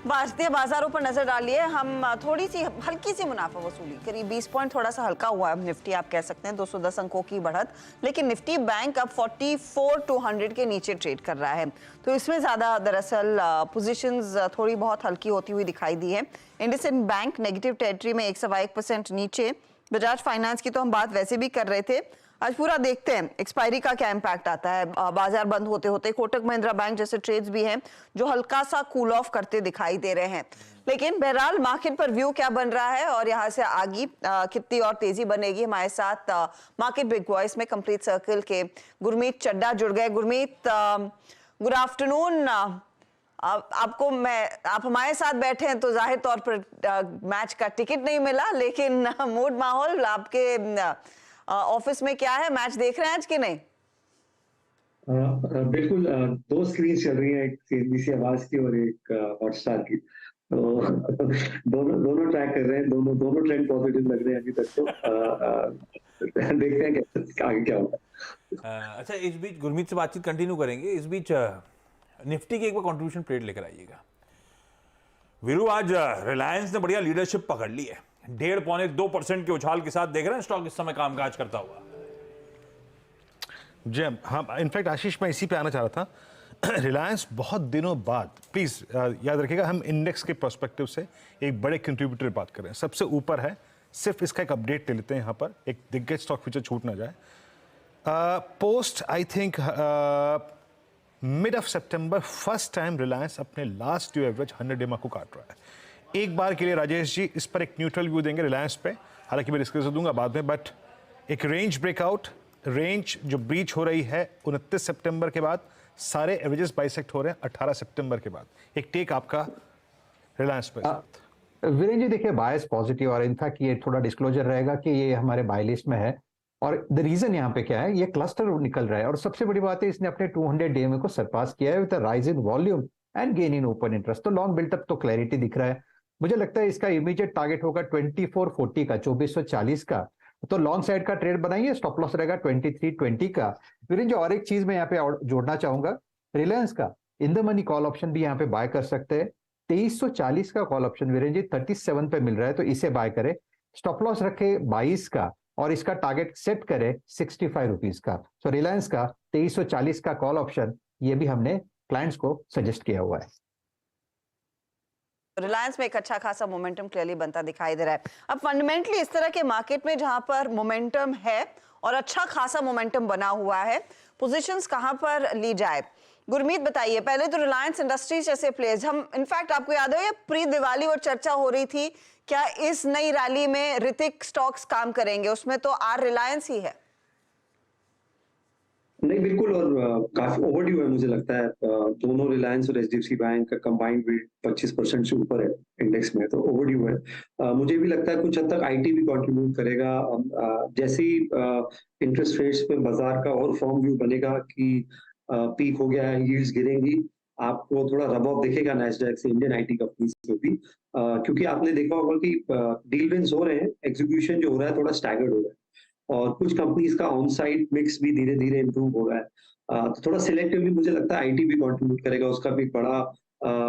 भारतीय बाजारों पर नजर डालिए। हम थोड़ी सी हल्की सी मुनाफा वसूली, करीब 20 पॉइंट थोड़ा सा हल्का हुआ है निफ्टी, आप कह सकते हैं 210 अंकों की बढ़त। लेकिन निफ्टी बैंक अब 44,200 के नीचे ट्रेड कर रहा है, तो इसमें ज्यादा दरअसल पोजीशंस थोड़ी बहुत हल्की होती हुई दिखाई दी है। इंडसइंड बैंक नेगेटिव टेरिटरी में 1.1% नीचे। बजाज फाइनेंस की तो हम बात वैसे भी कर रहे थे। आज पूरा देखते हैं एक्सपायरी का क्या इंपैक्ट आता है। बाजार बंद होते होते कोटक महिंद्रा बैंक जैसे ट्रेड्स भी हैं जो हल्का सा कूल ऑफ करते दिखाई दे रहे हैं। लेकिन बहरहाल मार्केट पर व्यू क्या बन रहा है और यहाँ से आगे कितनी और तेजी बनेगी, हमारे साथ मार्केट बिग वॉइस में कंप्लीट सर्कल के गुरमीत चड्डा जुड़ गए। Gurmeet, good afternoon. आप हमारे साथ बैठे हैं तो जाहिर तौर पर मैच का टिकट नहीं मिला, लेकिन मूड माहौल आपके ऑफिस में क्या है? मैच देख रहे हैं आज कि नहीं? बिल्कुल। दो स्क्रीन चल रही है, एक सीएनबीसी आवाज की और एक हॉटस्टार की। तो दोनों दोनों ट्रैक कर रहे हैं, दोनों ट्रेंड पॉजिटिव लग रहे हैं अभी तक। तो देखते हैं क्या आगे क्या होगा। अच्छा, इस बीच गुरमीत से बातचीत कंटिन्यू करेंगे। इस बीच निफ्टी की एक बार कंट्रीब्यूशन प्लेट लेकर आइएगा। वीरू, आज रिलायंस ने बढ़िया लीडरशिप पकड़ ली है। 1.5-2% के उछाल के साथ देख रहे हैं स्टॉक इस समय कामकाज करता हुआ। जी हाँ, इनफैक्ट आशीष, मैं इसी पे आना चाह रहा था। रिलायंस बहुत दिनों बाद, प्लीज़ याद रखिएगा, हम इंडेक्स के पर्सपेक्टिव से एक बड़े कंट्रीब्यूटर बात कर रहे हैं, सबसे ऊपर है। सिर्फ इसका एक अपडेट ले लेते हैं यहाँ पर, एक दिग्गज स्टॉक फ्यूचर छूट ना जाए। Post I think mid of September first time Reliance अपने लास्ट ड्यू एवरेज 100 डे को काट रहा है। एक बार के लिए राजेश जी इस पर एक न्यूट्रल व्यू देंगे रिलायंस पे, हालांकि मैं डिस्कस दूंगा बाद में, बट एक रेंज ब्रेकआउट, रेंज जो ब्रीच हो रही है 29 सितंबर के बाद, सारे एवरेजेस बाइसेक्ट हो रहे हैं 18 सितंबर के बाद। एक टेक आपका रिलायंस पर। वीरेंद्र जी, देखिए बायस पॉजिटिव, और इनफैक्ट ये थोड़ा डिस्क्लोजर रहेगा कि ये हमारे बाय लिस्ट में है। और द रीजन यहाँ पे क्या है, ये क्लस्टर निकल रहा है, और सबसे बड़ी बात है इसने अपने 200 DMA को सरपास किया है with rise in volume and gain in open interest. तो लॉन्ग बिल्टअप तो क्लैरिटी दिख रहा है। मुझे लगता है इसका इमीडिएट टारगेट होगा 2440 का, 2440 का। तो लॉन्ग साइड का ट्रेड बनाइए, स्टॉप लॉस रहेगा 2320 का। वीरेंद्र जी, और एक चीज मैं यहाँ पे जोड़ना चाहूंगा, रिलायंस का in the money call option भी यहाँ पे बाय कर सकते हैं। 2340 का कॉल ऑप्शन वीरेंद्र जी 37 पे मिल रहा है, तो इसे बाय करे। स्टॉप लॉस रखे 22 का, और इसका टारगेट सेट करे 65 रुपीज का। तो रिलायंस का 2340 का कॉल ऑप्शन, ये भी हमने क्लाइंट्स को सजेस्ट किया हुआ है। रिलायंस में एक अच्छा खासा मोमेंटम क्लियरली बनता दिखाई दे रहा है। अब फंडामेंटली इस तरह के मार्केट में जहां पर मोमेंटम है और अच्छा खासा मोमेंटम बना हुआ है, पोजीशंस कहां पर ली जाए? गुरमीत बताइए। पहले तो रिलायंस इंडस्ट्रीज जैसे प्लेयर्स, हम इनफैक्ट आपको याद है प्री दिवाली और चर्चा हो रही थी, क्या इस नई रैली में ऋतिक स्टॉक्स काम करेंगे? उसमें तो आर रिलायंस ही है। नहीं, बिल्कुल, और काफी ओवरड्यू है मुझे लगता है। दोनों रिलायंस और एचडीएफसी बैंक का कंबाइंड वेट 25% से ऊपर है इंडेक्स में, तो ओवरड्यू है। मुझे भी लगता है कुछ हद तक आईटी भी कंट्रीब्यूट करेगा। जैसे ही इंटरेस्ट रेट्स पे बाजार का और फॉर्म व्यू बनेगा कि पीक हो गया है, यील्ड्स गिरेंगी, आपको थोड़ा रब ऑफ दिखेगा नैस्डैक से इंडियन आईटी कंपनीज में भी। क्योंकि आपने देखा होगा कि डील विंस हो रहे हैं, एग्जीक्यूशन जो हो रहा है थोड़ा स्टैगर्ड हो रहा है, और कुछ कंपनीज का ऑन साइट मिक्स भी धीरे धीरे इंप्रूव हो रहा है। तो थोड़ा सिलेक्टिवली मुझे लगता है आईटी भी कंट्रीब्यूट करेगा, उसका भी बड़ा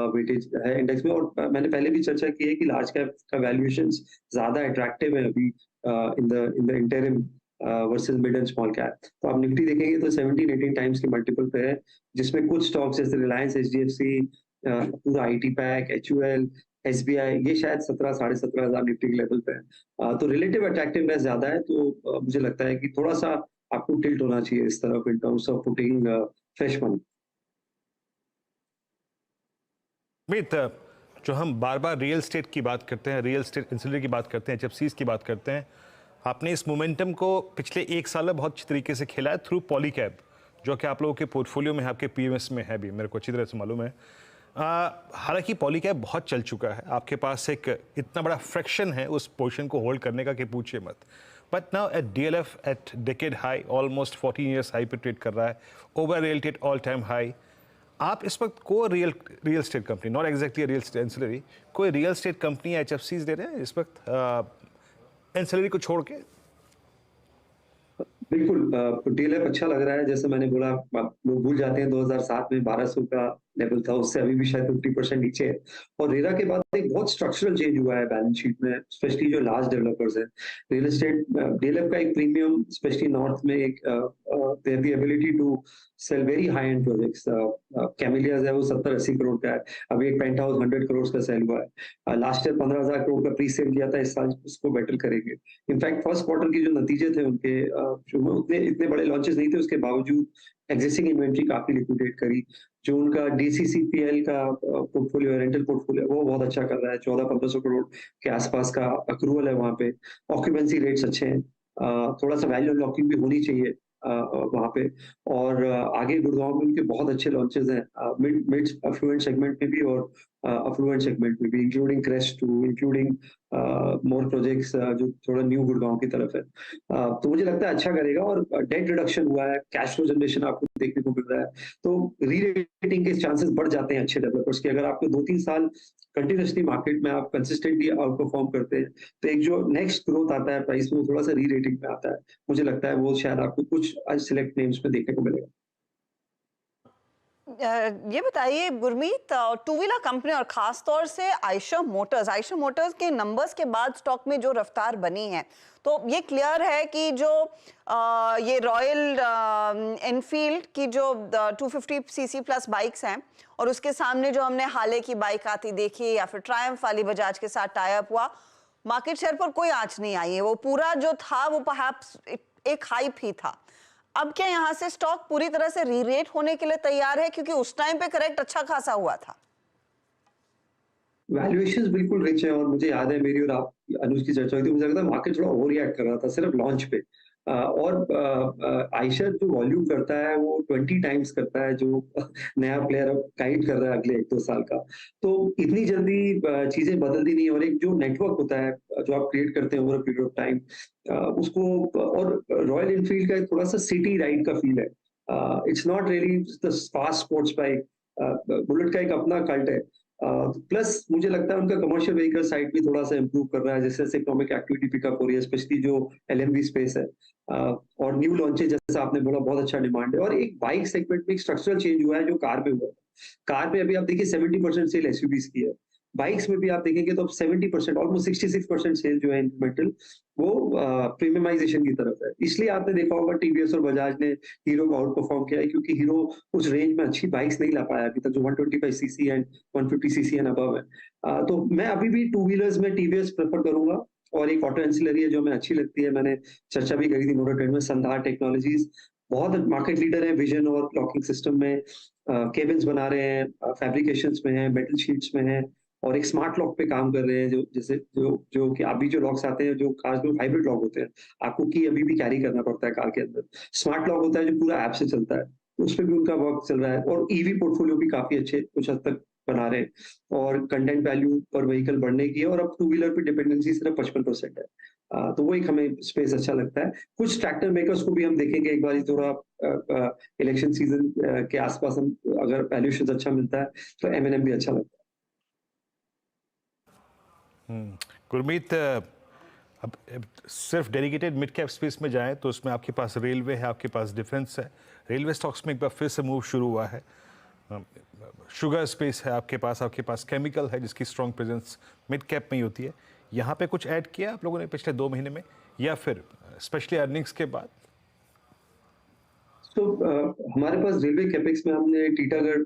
वेटेज है इंडेक्स में। और मैंने पहले भी चर्चा की है कि लार्ज कैप का वैल्यूएशंस ज्यादा अट्रैक्टिव है अभी in the interim versus mid and small cap. तो आप निफ्टी देखेंगे तो 17-18 टाइम्स के मल्टीपल पे है, जिसमें कुछ स्टॉक्स जैसे रिलायंस, एचडीएफसी, पूरा आईटी पैक, एचयूएल, एसबीआई, ये शायद 17,000-17,500 निफ्टी के लेवल पे है। तो रिलेटिव अट्रैक्टिवनेस ज्यादा है। तो मुझे लगता है कि थोड़ा सा आपको टिल्ट होना चाहिए इस तरफ in terms of putting fresh money. जो हम बार बार रियल स्टेट की बात करते हैं, रियल स्टेट इंसिडरी की बात करते हैं, एचएफसीज की बात करते हैं, आपने इस मोमेंटम को पिछले एक साल में बहुत अच्छी तरीके से खेला है थ्रू पॉलीकैब, जो कि आप लोगों के पोर्टफोलियो में है, आपके पीएमएस में है भी, मेरे को अच्छी तरह से मालूम है। हालांकि पॉलीकैब बहुत चल चुका है, आपके पास एक इतना बड़ा फ्रैक्शन है उस पोजीशन को होल्ड करने का कि पूछिए मत। But now at DLF at decade high, almost 14 years high पे ट्रेड कर रहा है, over reality all time high. आप इस वक्त कोई real estate company, not exactly real estate ancillary, कोई रियल स्टेट कंपनी या एचएफसीज दे रहे हैं इस वक्त एंसिलरी को छोड़ के? बिल्कुल, डीएलएफ अच्छा लग रहा है। जैसे मैंने बोला, लोग भूल जाते हैं 2007 में 1200 का लेवल था, उससे अभी भी शायद 50% नीचे है। और रेरा के बाद एक बहुत स्ट्रक्चरल चेंज हुआ है बैलेंस शीट में, स्पेशली जो लार्ज डेवलपर्स हैं। रियल एस्टेट डीएलएफ का एक प्रीमियम स्पेशली नॉर्थ में एक they have the ability to sell very high end projects. Camellias है वो 70-80 करोड़ का है, अभी एक पेंट हाउस 100 करोड़ का सेल हुआ है। लास्ट ईयर 15,000 करोड़ का प्री सेल किया था, इस साल उसको बेटर करेंगे। इनफैक्ट फर्स्ट क्वार्टर के जो नतीजे थे उनके उतने इतने बड़े लॉन्चेस नहीं थे, उसके बावजूद एक्जिस्टिंग इन्वेंट्री काफी लिक्विडेट करी। जो उनका डीसीसीपीएल का पोर्टफोलियो, रेंटल पोर्टफोलियो, वो बहुत अच्छा कर रहा है। 1400-1500 करोड़ के आसपास का अक्रूवल है वहाँ पे। ऑक्यूपेंसी रेट्स अच्छे हैं, थोड़ा सा वैल्यू अनलॉकिंग भी होनी चाहिए वहाँ पे। और आगे गुड़गांव में उनके बहुत अच्छे लॉन्चेस हैं, मिड अफ्लुएंट सेगमेंट में भी और अफ्लुएंट सेगमेंट में भी, including crest 2, including more projects जो थोड़ा न्यू गुड़गांव की तरफ है। तो मुझे लगता है अच्छा करेगा। और डेट रिडक्शन हुआ है, कैश फ्लो जनरेशन आपको देखने को मिल रहा है, तो री रेटिंग के चांसेस बढ़ जाते हैं अच्छे डेवलपर्स के। अगर आपको 2-3 साल कंटिन्यूसली मार्केट में आप कंसिस्टेंटली आउट परफॉर्म करते हैं, तो एक जो नेक्स्ट ग्रोथ आता है प्राइस में, वो थोड़ा सा री रेटिंग में आता है। मुझे लगता है वो शायद आपको कुछ सिलेक्ट नेम्स में देखने को मिलेगा। ये बताइए गुरमीत, टू व्हीलर कंपनी और खास तौर से आयशर मोटर्स के नंबर्स के बाद स्टॉक में जो रफ्तार बनी है, तो ये क्लियर है कि जो ये रॉयल एनफील्ड की जो 250 सीसी प्लस बाइक्स हैं और उसके सामने जो हमने हाले की बाइक आती देखी या फिर ट्रायम्फ वाली बजाज के साथ टाई अप हुआ, मार्केट शेयर पर कोई आंच नहीं आई है। वो पूरा जो था वो परहैप्स एक हाइप ही था। अब क्या यहाँ से स्टॉक पूरी तरह से री-रेट होने के लिए तैयार है, क्योंकि उस टाइम पे करेक्ट अच्छा खासा हुआ था? वैल्यूएशंस बिल्कुल रिच है। और मुझे याद है मेरी और आप अनुज की चर्चा हुई थी, मुझे लगता है मार्केट थोड़ा ओवर रिएक्ट कर रहा था सिर्फ लॉन्च पे। और आयशर जो वॉल्यूम करता है वो 20 टाइम्स करता है जो नया प्लेयर अब गाइड कर रहा है अगले 1-2 साल का। तो इतनी जल्दी चीजें बदलती नहीं है। और एक जो नेटवर्क होता है जो आप क्रिएट करते हैं ओवर पीरियड ऑफ टाइम, उसको, और रॉयल एनफील्ड का थोड़ा सा सिटी राइड का फील है। It's not really the fast sports bike. Bullet का एक अपना कल्ट है। प्लस मुझे लगता है उनका कमर्शियल व्हीकल साइड भी थोड़ा सा इंप्रूव कर रहा है, जैसे जैसे इकोनॉमिक एक्टिविटी पिकअप हो रही है, स्पेशली जो एलएमवी स्पेस है। और न्यू लॉन्चेज जैसा आपने बोला, बहुत अच्छा डिमांड है। और एक बाइक सेगमेंट में एक स्ट्रक्चरल चेंज हुआ है जो कार में हुआ है। कार में अभी आप देखिए 70% सेल एसयूवीज की है। बाइक्स में भी आप देखेंगे तो अब 70%, ऑलमोस्ट 66% सेल जो है इंक्रीमेंटल, वो प्रीमियमाइजेशन की तरफ है। इसलिए आपने देखा होगा टीवीएस और बजाज ने हीरो को आउट परफॉर्म किया है, क्योंकि हीरो उस रेंज में अच्छी बाइक्स नहीं ला पाया अभी तक, जो 125 CC and 150 CC and above है। तो मैं अभी भी टू व्हीलर्स में टीवीएस प्रेफर करूंगा। और एक ऑटो एंसिलरी है जो हमें अच्छी लगती है, मैंने चर्चा भी करी थी मोटर ट्रेंड में, संधार टेक्नोलॉजीज बहुत मार्केट लीडर है विजन और लॉकिंग सिस्टम में। केबिन्स बना रहे हैं, फैब्रिकेशंस में है, मेटल शीट्स में है, और एक स्मार्ट लॉक पे काम कर रहे हैं, जो जैसे जो कि अभी जो लॉक्स आते हैं, जो कार में हाइब्रिड लॉक होते हैं, आपको की अभी भी कैरी करना पड़ता है कार के अंदर। स्मार्ट लॉक होता है जो पूरा ऐप से चलता है, उस पर भी उनका वर्क चल रहा है। और ईवी पोर्टफोलियो भी काफी अच्छे कुछ हद तक बना रहे हैं, और कंटेंट वैल्यू पर व्हीकल बढ़ने की है। और अब टू व्हीलर पे डिपेंडेंसी सिर्फ 55% है। तो वो एक हमें स्पेस अच्छा लगता है। कुछ ट्रैक्टर मेकर्स को भी हम देखेंगे एक बार, थोड़ा इलेक्शन सीजन के आसपास हम अगर वैल्यूएशन अच्छा मिलता है तो एमएनएम भी अच्छा लगता है। गुरमीत, अब सिर्फ डेडिकेटेड मिड कैप स्पेस में जाएं तो उसमें आपके पास रेलवे है, आपके पास डिफेंस है। रेलवे स्टॉक्स में एक बार फिर से मूव शुरू हुआ है। शुगर स्पेस है आपके पास केमिकल है जिसकी स्ट्रॉन्ग प्रेजेंस मिड कैप में ही होती है। यहाँ पे कुछ ऐड किया आप लोगों ने पिछले 2 महीने में, या फिर स्पेशली अर्निंग्स के बाद? तो हमारे पास रेलवे कैपेक्स में हमने टीटागढ़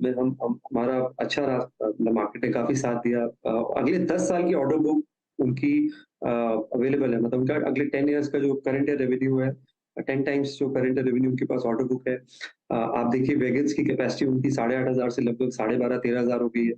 में हमारा अच्छा रहा, मार्केट ने काफी साथ दिया। अगले 10 साल की ऑर्डर बुक उनकी अवेलेबल है, मतलब उनका अगले 10 इयर्स का जो करंट ईयर रेवेन्यू है, 10 टाइम्स जो करंट ईयर रेवेन्यू उनके पास ऑर्डर बुक है। आप देखिए वैगन्स की कैपेसिटी उनकी 8,500 से लगभग 12,500-13,000 हो गई है।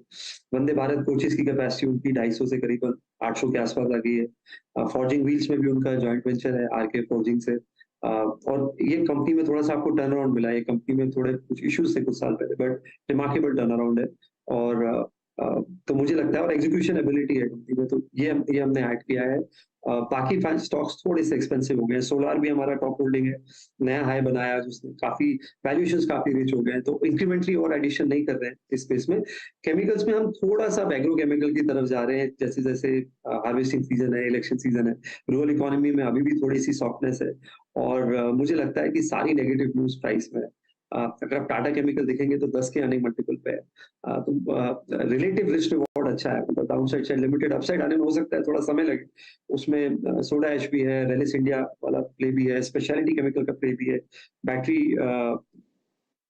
वंदे भारत कोचेस की कैपेसिटी उनकी 250 से करीबन 800 के आसपास आ गई है। फॉर्जिंग व्हील्स में भी उनका जॉइंट वेंचर है आरके फॉर्जिंग से। और ये कंपनी में थोड़ा सा आपको टर्न अराउंड मिला है। ये कंपनी में थोड़े कुछ इश्यूज थे कुछ साल पहले, बट रिमार्केबल टर्न अराउंड है। और तो मुझे लगता है, और एग्जीक्यूशन एबिलिटी है कंपनी में, तो ये हमने ऐड किया है। बाकी स्टॉक्स थोड़े से एक्सपेंसिव हो गए हैं। सोलार भी हमारा टॉप होल्डिंग है, नया हाई बनाया जिसने काफी वैल्यूएशंस काफी रिच हो गए हैं, तो इंक्रीमेंटली और एडिशन नहीं कर रहे हैं इस स्पेस में। केमिकल्स में हम थोड़ा सा एग्रोकेमिकल की तरफ जा रहे हैं, जैसे जैसे हार्वेस्टिंग सीजन है, इलेक्शन सीजन है, रूरल इकोनॉमी में अभी भी थोड़ी सी सॉफ्टनेस है। और मुझे लगता है कि सारी नेगेटिव न्यूज प्राइस में अगर आप टाटा केमिकल देखेंगे तो 10 के अर्निंग मल्टीपल पे है। तो रिलेटिव रिस्क रिवॉर्ड अच्छा है, मतलब डाउनसाइड से लिमिटेड, अपसाइड आने में हो सकता है थोड़ा समय लगे। उसमें सोडा ऐश भी है, रेलिस इंडिया वाला प्ले भी है, स्पेशलिटी केमिकल का प्ले भी है, बैटरी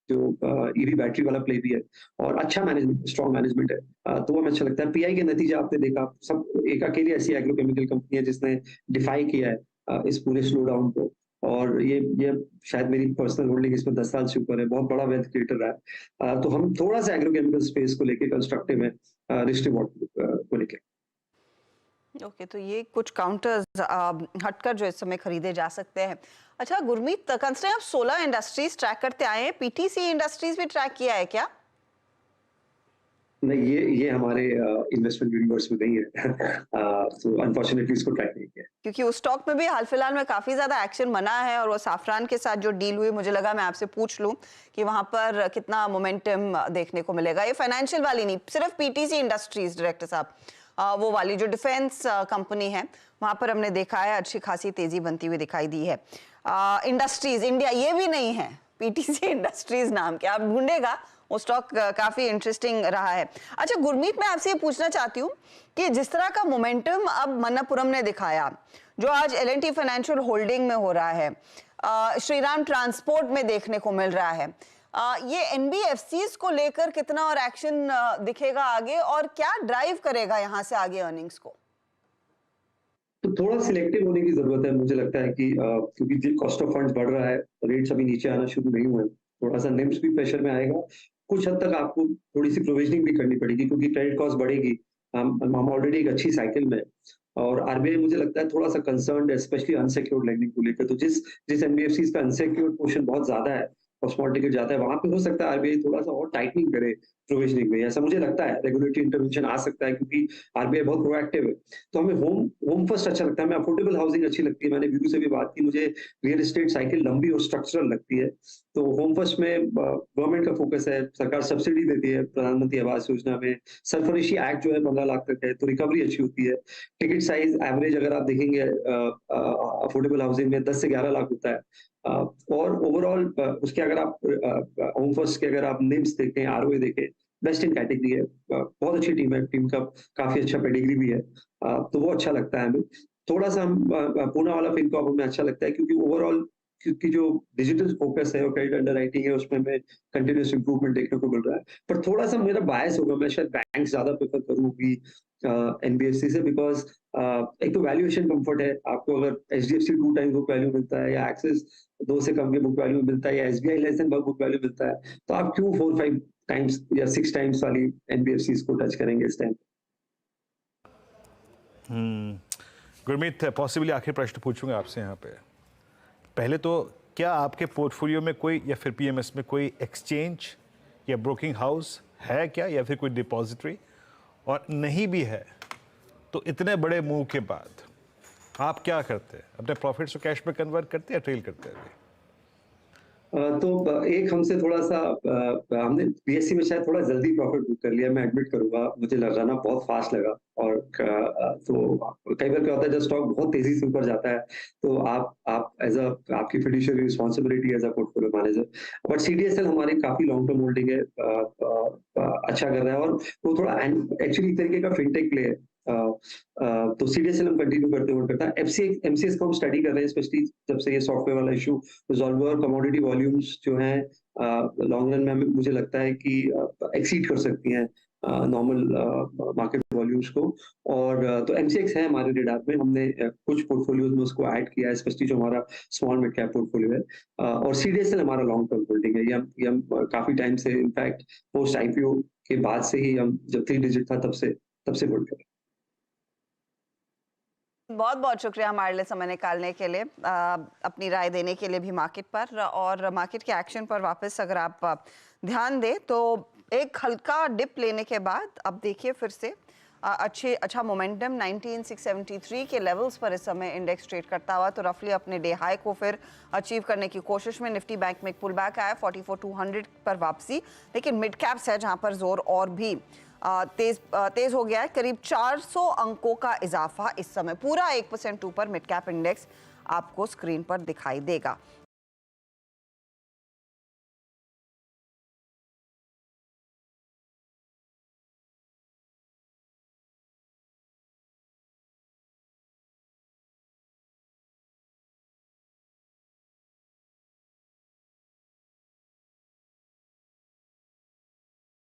जो ईवी बैटरी वाला प्ले भी है, और अच्छा मैनेजमेंट, स्ट्रॉन्ग मैनेजमेंट है। तो वो हमें अच्छा लगता है। पीआई के नतीजे आपने देखा, सब एक अकेली ऐसी एग्रोकेमिकल कंपनी है जिसने डिफाई किया है इस पूरे स्लो डाउन को, और ये शायद मेरी पर्सनल होल्डिंग इसमें 10 साल से ऊपर है, बहुत बड़ा वेल्थ क्रिएटर रहा है। तो हम थोड़ा सा एग्रोकेमिकल स्पेस को लेके कंस्ट्रक्टिव है, रिस्क रिवॉर्ड को लेके। ओके, तो ये कुछ काउंटर्स हटकर जो इस समय खरीदे जा सकते हैं। अच्छा गुरमीत, कंसिडर आप 16 इंडस्ट्रीज ट्रैक करते आए हैं, पीटीसी इंडस्ट्रीज भी ट्रैक किया है क्या? नहीं, ये हमारे इन्वेस्टमेंट यूनिवर्स में नहीं है। तो अनफॉर्चुनेटली इसको ट्रैक नहीं किया, क्योंकि उस स्टॉक में भी हाल फिलहाल में काफी ज्यादा एक्शन बना है, और वो साफरान के साथ जो डील हुई, मुझे लगा मैं आपसे पूछ लूं कि वहां पर कितना मोमेंटम देखने को मिलेगा। ये फाइनेंशियल वाली नहीं, सिर्फ पीटीसी इंडस्ट्रीज डायरेक्टर साहब, वो वाली जो डिफेंस कंपनी है, वहां पर हमने देखा है अच्छी खासी तेजी बनती हुई दिखाई दी है। इंडस्ट्रीज इंडिया ये भी नहीं है, पीटीसी इंडस्ट्रीज नाम के, आप ढूंढेगा वो स्टॉक काफी इंटरेस्टिंग रहा है। अच्छा गुरमीत, मैं आपसे ये पूछना चाहती हूँ कि जिस तरह का मोमेंटम अब मन्नापुरम ने दिखाया, जो आज एल&टी फाइनेंशियल होल्डिंग में हो रहा है, श्रीराम ट्रांसपोर्ट में देखने को मिल रहा है, ये एनबीएफसीज को लेकर कितना और एक्शन दिखेगा आगे, और क्या ड्राइव करेगा यहाँ से आगे अर्निंग्स को? तो थोड़ा सिलेक्टिव होने की जरूरत है। मुझे लगता है कि क्योंकि कॉस्ट ऑफ फंड्स बढ़ रहा है, रेट्स अभी नीचे आना शुरू नहीं हुए, थोड़ा सा निम्स भी प्रेशर में आएगा। कुछ हद तक आपको थोड़ी सी प्रोविजनिंग भी करनी पड़ेगी, क्योंकि क्रेडिट कॉस्ट बढ़ेगी। हम ऑलरेडी एक अच्छी साइकिल में, और आरबीआई मुझे लगता है थोड़ा सा कंसर्न्ड है, स्पेशली अनसिक्योर्ड लेंडिंग को लेकर। तो जिस एनबीएफसीज का अनसिक्योर्ड पोर्शन बहुत ज्यादा है और स्मॉल टिकट जाता है, वहां पे हो सकता है आरबीआई थोड़ा सा और टाइटनिंग करे प्रोविजनिंग में, ऐसा मुझे लगता है। रेगुलेटरी इंटरवेंशन आ सकता है, क्योंकि आरबीआई बहुत प्रोएक्टिव है। तो हमें होम फर्स्ट अच्छा लगता है, हमें अफोर्डेबल हाउसिंग अच्छी लगती है। मैंने वीरू से भी बात की, मुझे रियल एस्टेट साइकिल लंबी और स्ट्रक्चरल लगती है। तो होम फर्स्ट में गवर्नमेंट का फोकस है, सरकार सब्सिडी देती है प्रधानमंत्री आवास योजना में, सरफरोशी एक्ट जो है 15 लाख तक है, तो रिकवरी अच्छी होती है। टिकट साइज एवरेज अगर आप देखेंगे अफोर्डेबल हाउसिंग में 10 से 11 लाख होता है। और ओवरऑल उसके अगर आप होम फर्स्ट के अगर आप निम्स देखें, आरओए देखें, बेस्ट इन कैटेगरी है। बहुत अच्छी टीम है, टीम का काफी अच्छा पेडिग्री भी है। तो वो अच्छा लगता है हमें। थोड़ा सा पूना वाला फिनकॉर्प हमें अच्छा लगता है, क्योंकि ओवरऑल क्योंकि जो डिजिटल फोकस है और क्रेडिट अंडरराइटिंग है, उसमें हमें कंटिन्यूअस इंप्रूवमेंट देखने को मिल रहा है। पर थोड़ा सा मेरा बायस होगा, मैं शायद बैंक ज्यादा प्रेफर करूंगी एनबीएफसी से, बिकॉज एक तो वैल्यूएशन कंफर्ट है। आपको अगर एचडीएफसी 2 टाइम्स बुक वैल्यू मिलता है, या एक्सिस 2 से कम के बुक वैल्यू मिलता है, या SBI less than book value मिलता है, तो आप क्यों 4-5 टाइम्स या 6 टाइम्स वाली एनबीएफसी को टच करेंगे इस टाइम? गुरमीत, पॉसिबली आखिरी प्रश्न पूछूंगा आपसे यहाँ पे। पहले तो क्या आपके पोर्टफोलियो में कोई, या फिर पीएमएस में कोई एक्सचेंज या ब्रोकिंग हाउस है क्या, या फिर कोई डिपॉजिटरी? और नहीं भी है तो इतने बड़े मूव के बाद आप क्या करते हैं? अपने प्रॉफिट्स को कैश में कन्वर्ट करते हैं या ट्रेल करते हैं? तो एक हमसे थोड़ा सा हमने बीएससी में शायद थोड़ा जल्दी प्रॉफिट बुक कर लिया, मैं एडमिट करूंगा। मुझे लगाना बहुत फास्ट लगा, और तो कई बार क्या होता है जब स्टॉक बहुत तेजी से ऊपर जाता है, तो आप एज अ आपकी fiduciary responsibility as a portfolio manager. But CDSL हमारी काफी लॉन्ग टर्म होल्डिंग है, अच्छा कर रहा है, और वो थोड़ा एक्चुअली एक तरीके का फिनटेक प्ले है। तो सीडीएसएल हम कंटिन्यू करते हुए करता है। एमसीएक्स को हम स्टडी कर रहे हैं, स्पेशली जब से ये सॉफ्टवेयर वाला इशू रिजॉल्व हुआ, और कमोडिटी वॉल्यूम्स जो हैं लॉन्ग रन में मुझे लगता है कि एक्सीड कर सकती हैं नॉर्मल मार्केट वॉल्यूम्स को। और तो एमसीएक्स है हमारे रेडार में, हमने कुछ पोर्टफोलियोज में उसको ऐड किया है, स्पेशली जो हमारा स्मॉल मिड कैप पोर्टफोलियो है। और सीडीएसएल हमारा लॉन्ग टर्म होल्डिंग है। ये हम काफी टाइम से, इनफैक्ट पोस्ट आईपीओ के बाद से ही, हम जब 3 डिजिट था तब से होल्ड कर। बहुत बहुत शुक्रिया हमारे लिए समय निकालने के लिए, अपनी राय देने के लिए भी मार्केट पर, और मार्केट के एक्शन पर वापस अगर आप ध्यान दें तो एक हल्का डिप लेने के बाद अब देखिए फिर से अच्छा मोमेंटम 19673 के लेवल्स पर इस समय इंडेक्स ट्रेड करता हुआ, तो रफली अपने डे हाई को फिर अचीव करने की कोशिश में। निफ्टी बैंक में एक पुल बैक आया, 44200 पर वापसी, लेकिन मिड कैप्स है जहां पर जोर और भी तेज हो गया है। करीब 400 अंकों का इजाफा इस समय, पूरा 1% ऊपर मिड कैप इंडेक्स आपको स्क्रीन पर दिखाई देगा।